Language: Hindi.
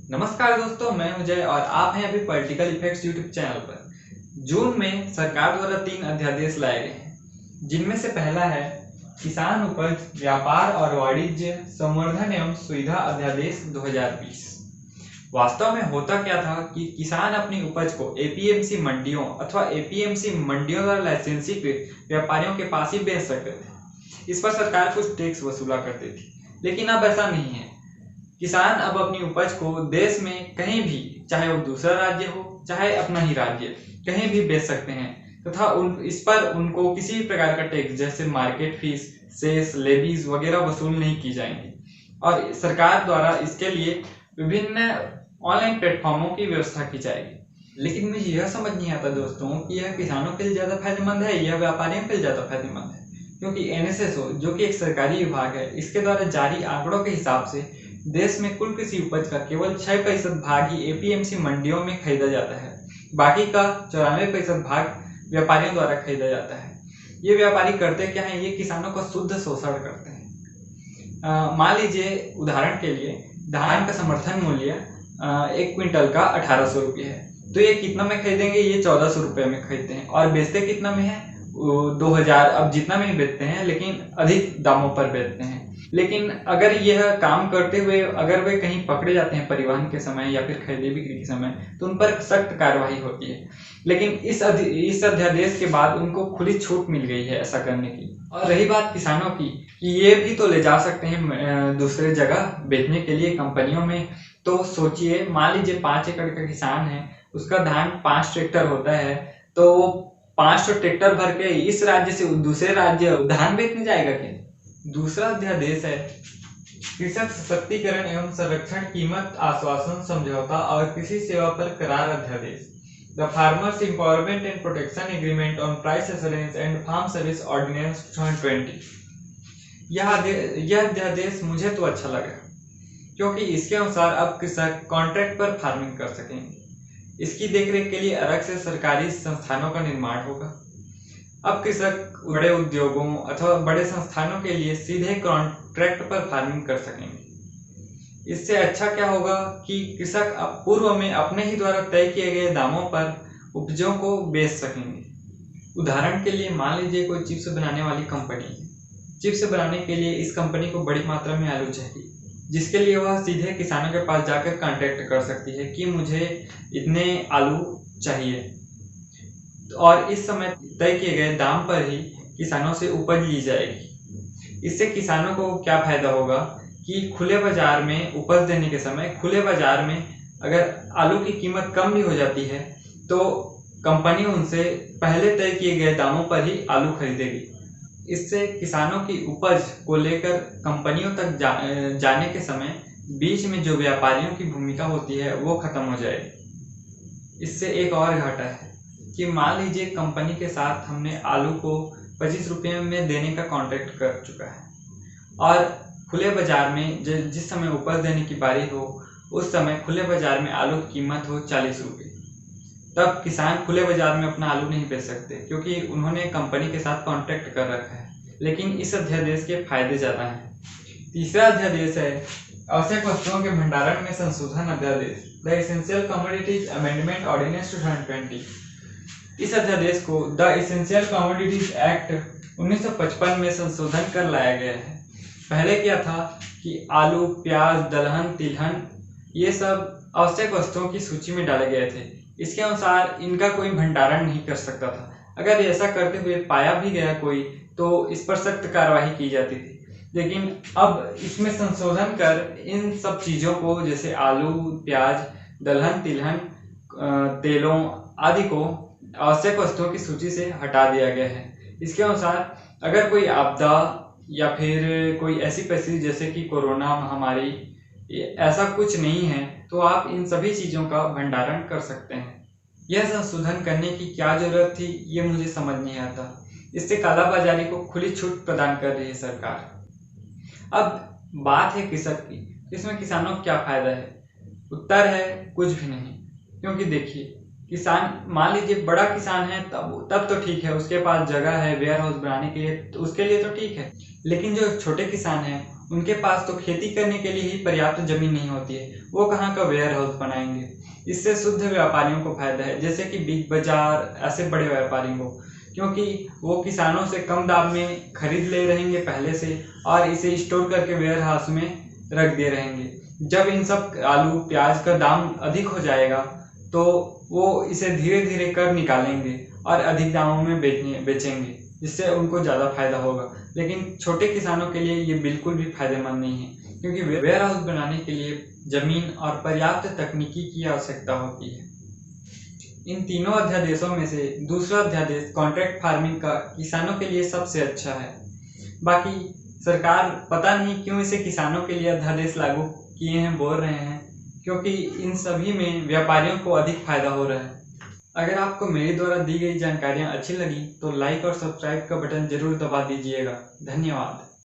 नमस्कार दोस्तों, मैं अजय और आप हैं अभी पॉलिटिकल इफेक्ट्स यूट्यूब चैनल पर। जून में सरकार द्वारा 3 अध्यादेश लाए गए हैं, जिनमें से पहला है किसान उपज व्यापार और वाणिज्य संवर्धन एवं सुविधा अध्यादेश 2020। वास्तव में होता क्या था कि किसान अपनी उपज को एपीएमसी मंडियों अथवा एपीएमसी मंडियों द्वारा लाइसेंसीकृत व्यापारियों के पास ही बेच सकते थे। इस पर सरकार कुछ टैक्स वसूला करती थी, लेकिन अब ऐसा नहीं है। किसान अब अपनी उपज को देश में कहीं भी, चाहे वो दूसरा राज्य हो चाहे अपना ही राज्य, कहीं भी बेच सकते हैं तथा इस पर उनको किसी भी प्रकार का टैक्स जैसे मार्केट फीस, सेस, लेवीज वगैरह वसूल नहीं की जाएंगी। और सरकार द्वारा इसके लिए विभिन्न ऑनलाइन प्लेटफॉर्मों की व्यवस्था की जाएगी। लेकिन मुझे यह समझ नहीं आता दोस्तों कि यह किसानों के लिए ज्यादा फायदेमंद है या व्यापारियों के लिए ज्यादा फायदेमंद है, क्योंकि एनएसएसओ जो कि एक सरकारी विभाग है, इसके द्वारा जारी आंकड़ों के हिसाब से देश में कुल कृषि उपज का केवल 6% भाग ही एपीएमसी मंडियों में खरीदा जाता है। बाकी का 94% भाग व्यापारियों द्वारा खरीदा जाता है। ये व्यापारी करते क्या है? ये किसानों का शुद्ध शोषण करते हैं। मान लीजिए उदाहरण के लिए धान का समर्थन मूल्य 1 क्विंटल का 1800 रुपये है, तो ये कितना में खरीदेंगे? ये 1400 रुपये में खरीदते हैं और बेचते कितना में है? 2000। अब जितना में ही बेचते हैं, लेकिन अधिक दामों पर बेचते हैं। लेकिन अगर यह काम करते हुए अगर वे कहीं पकड़े जाते हैं परिवहन के समय या फिर खरीदी बिक्री के समय, तो उन पर सख्त कार्रवाई होती है। लेकिन इस अध्यादेश के बाद उनको खुली छूट मिल गई है ऐसा करने की। और रही बात किसानों की कि ये भी तो ले जा सकते हैं दूसरे जगह बेचने के लिए कंपनियों में। तो सोचिए, मान लीजिए 5 एकड़ का किसान है, उसका धान 5 ट्रैक्टर होता है, तो 500 ट्रैक्टर भर के इस राज्य से दूसरे राज्य धान बेचने जाएगा क्या? दूसरा अध्यादेश है कृषक सशक्तिकरण एवं संरक्षण कीमत आश्वासन समझौता और कृषि सेवा पर करार अध्यादेश, the farmers empowerment and protection agreement on price assurance and farm service ordinance 2020। यह अध्यादेश मुझे तो अच्छा लगा, क्योंकि इसके अनुसार अब कृषक कॉन्ट्रैक्ट पर फार्मिंग कर सकेंगे। इसकी देखरेख के लिए अलग से सरकारी संस्थानों का निर्माण होगा। अब कृषक बड़े उद्योगों अथवा बड़े संस्थानों के लिए सीधे कॉन्ट्रैक्ट पर फार्मिंग कर सकेंगे। इससे अच्छा क्या होगा कि कृषक अब पूर्व में अपने ही द्वारा तय किए गए दामों पर उपजों को बेच सकेंगे। उदाहरण के लिए मान लीजिए कोई चिप्स बनाने वाली कंपनी है। चिप्स बनाने के लिए इस कंपनी को बड़ी मात्रा में आलू चाहिए, जिसके लिए वह सीधे किसानों के पास जाकर कॉन्ट्रैक्ट कर सकती है कि मुझे इतने आलू चाहिए, और इस समय तय किए गए दाम पर ही किसानों से उपज ली जाएगी। इससे किसानों को क्या फायदा होगा कि खुले बाजार में उपज देने के समय खुले बाजार में अगर आलू की कीमत कम भी हो जाती है, तो कंपनी उनसे पहले तय किए गए दामों पर ही आलू खरीदेगी। इससे किसानों की उपज को लेकर कंपनियों तक जाने के समय बीच में जो व्यापारियों की भूमिका होती है वो खत्म हो जाएगी। इससे एक और घाटा है कि मान लीजिए कंपनी के साथ हमने आलू को 25 रुपये में देने का कॉन्ट्रैक्ट कर चुका है, और खुले बाजार में जिस समय उपज देने की बारी हो उस समय खुले बाजार में आलू की कीमत हो 40 रुपये। तब किसान खुले बाजार में अपना आलू नहीं बेच सकते, क्योंकि उन्होंने कंपनी के साथ कॉन्ट्रैक्ट कर रखा है। लेकिन इस अध्यादेश के फायदे ज़्यादा हैं। तीसरा अध्यादेश है आवश्यक वस्तुओं के भंडारण में संशोधन अध्यादेश, the essential commodities amendment ordinance 2020। इस अध्यादेश को द एसेंशियल कमोडिटीज एक्ट 1955 में संशोधन कर लाया गया है। पहले क्या था कि आलू, प्याज, दलहन, तिलहन ये सब आवश्यक वस्तुओं की सूची में डाले गए थे। इसके अनुसार इनका कोई भंडारण नहीं कर सकता था। अगर ऐसा करते हुए पाया भी गया कोई, तो इस पर सख्त कार्रवाई की जाती थी। लेकिन अब इसमें संशोधन कर इन सब चीज़ों को, जैसे आलू, प्याज, दलहन, तिलहन, तेलों आदि को आवश्यक वस्तुओं की सूची से हटा दिया गया है। इसके अनुसार अगर कोई आपदा या फिर कोई ऐसी परिस्थिति जैसे कि कोरोना महामारी, ऐसा कुछ नहीं है, तो आप इन सभी चीज़ों का भंडारण कर सकते हैं। यह संशोधन करने की क्या जरूरत थी, ये मुझे समझ नहीं आता। इससे कालाबाजारी को खुली छूट प्रदान कर रही है सरकार। अब बात है कृषक की, इसमें किसानों को क्या फायदा है? उत्तर है कुछ भी नहीं। क्योंकि देखिए, किसान मान लीजिए बड़ा किसान है तब तो ठीक है, उसके पास जगह है वेयर हाउस बनाने के लिए, तो उसके लिए तो ठीक है। लेकिन जो छोटे किसान हैं उनके पास तो खेती करने के लिए ही पर्याप्त जमीन नहीं होती है, वो कहाँ का वेयर हाउस बनाएंगे। इससे शुद्ध व्यापारियों को फायदा है, जैसे कि बिग बाजार, ऐसे बड़े व्यापारियों को, क्योंकि वो किसानों से कम दाम में खरीद ले रहेंगे पहले से और इसे स्टोर करके वेयर हाउस में रख दे रहेंगे। जब इन सब आलू प्याज का दाम अधिक हो जाएगा तो वो इसे धीरे धीरे कर निकालेंगे और अधिक दामों में बेचेंगे, जिससे उनको ज़्यादा फायदा होगा। लेकिन छोटे किसानों के लिए ये बिल्कुल भी फायदेमंद नहीं है, क्योंकि वेयर हाउस बनाने के लिए जमीन और पर्याप्त तकनीकी की आवश्यकता होती है। इन तीनों अध्यादेशों में से दूसरा अध्यादेश कॉन्ट्रैक्ट फार्मिंग का किसानों के लिए सबसे अच्छा है। बाकी सरकार पता नहीं क्यों इसे किसानों के लिए अध्यादेश लागू किए हैं बोल रहे हैं, क्योंकि इन सभी में व्यापारियों को अधिक फायदा हो रहा है। अगर आपको मेरे द्वारा दी गई जानकारियाँ अच्छी लगी तो लाइक और सब्सक्राइब का बटन जरूर दबा दीजिएगा। धन्यवाद।